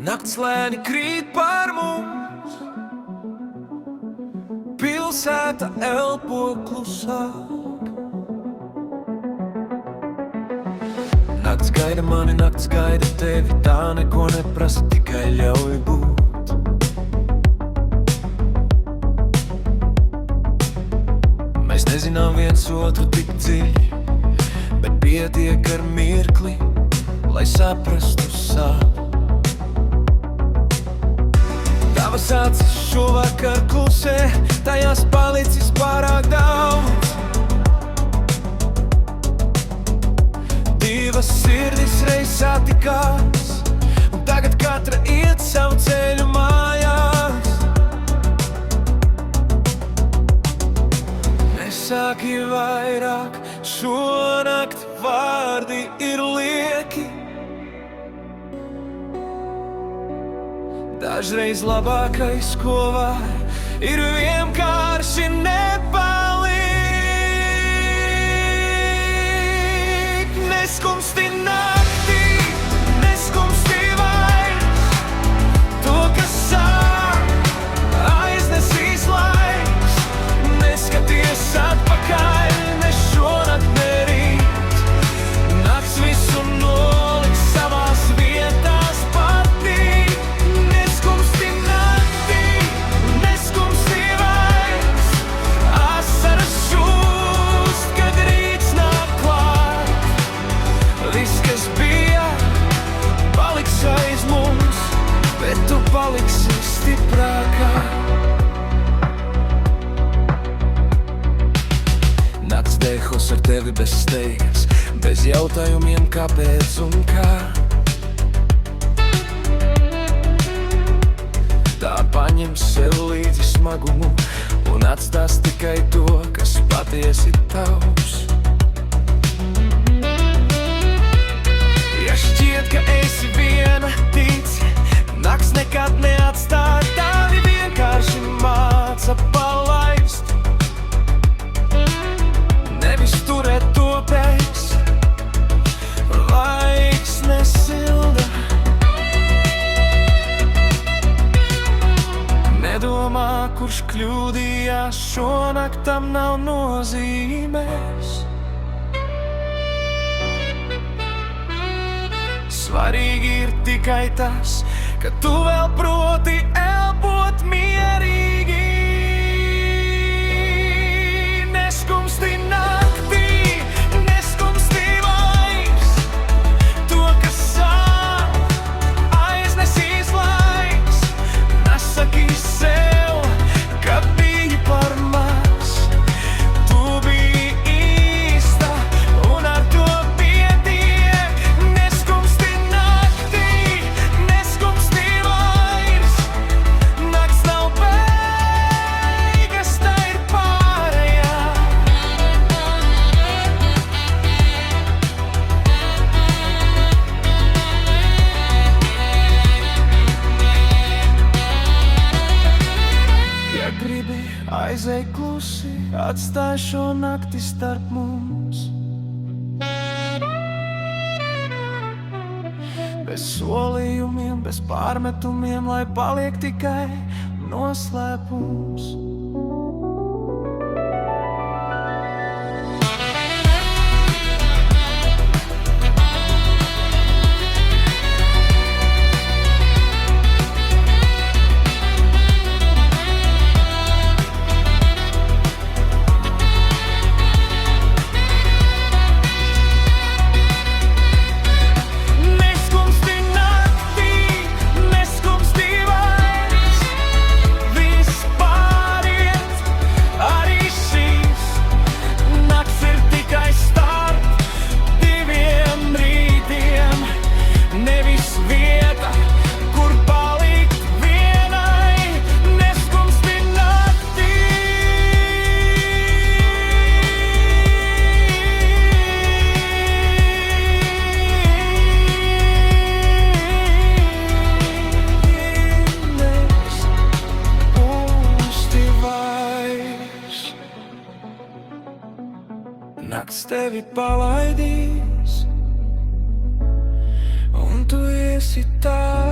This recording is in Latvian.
Nakts lēni krīt pār mums, pilsēta elpo klusāk. Nakts gaida mani, nakts gaida tevi, tā neko neprasa, tikai ļauj būt. Mēs nezinām viens otru tik dziļi, bet pietiek ar mirkli, lai saprastu sāp. Tavas acis šovakar klusē, tajās palicis pārāk daudz. Divas sirdis reiz satikās, un tagad katra iet savu ceļu mājās. Nesāki vairāk, šonakt vārdi ir lieki. Dažreiz labākais, ko var, ir vienkārši nepalikt. Neskumsti naktī, neskumsti vairs, to, kas sāk, aiznesīs laiks. Neskaties atpakaļ, ne šonakt, ne rīt. Nakts visu noliks savās vietās pati. Neskumsti naktī, neskumsti vairs, asaras šūst, kad rīts nāk klāt. Viss, kas bija, paliks aiz mums, bet tu paliksi stiprākā. Nakts dehos ar tevi bez steigas, bez jautājumiem kāpēc un kā. Tā paņem sev līdzi smagumu un atstās tikai to, kas patiesi tavs. Ja šķiet, ka esi viena, tici, nakts nekad neatstāj tavi, vienkārši māca palaist. Nevis turēt to pēc, laiks nesilda. Nedomā, kurš kļūdījās, šonakt tam nav nozīmes. Svarīgi ir tikai tas, ka tu vēl proti elpot mierīgi. Neskumsti naktī, neskumsti vairs, to, kas sāp, aiznesīs laiks. Nesaki sev, ka biji par maz, tu biji īsta un ar to pietiek. Neskumsti naktī, neskumsti vairs, nakts nav beigas, tā ir pārējā. Ja gribi, aizej klusi, atstāj šo nakti starp mums. Bez solījumiem, bez pārmetumiem, lai paliek tikai noslēpums. Neskumsti naktī, neskumsti vairs, viss pāriet, arī šīs. Nakts ir tikai starp diviem rītiem, nevis vieta, kur palikt vienai. Neskumsti naktī. Neskumsti vairs. Nakts tevi palaidīs, un tu esi tā.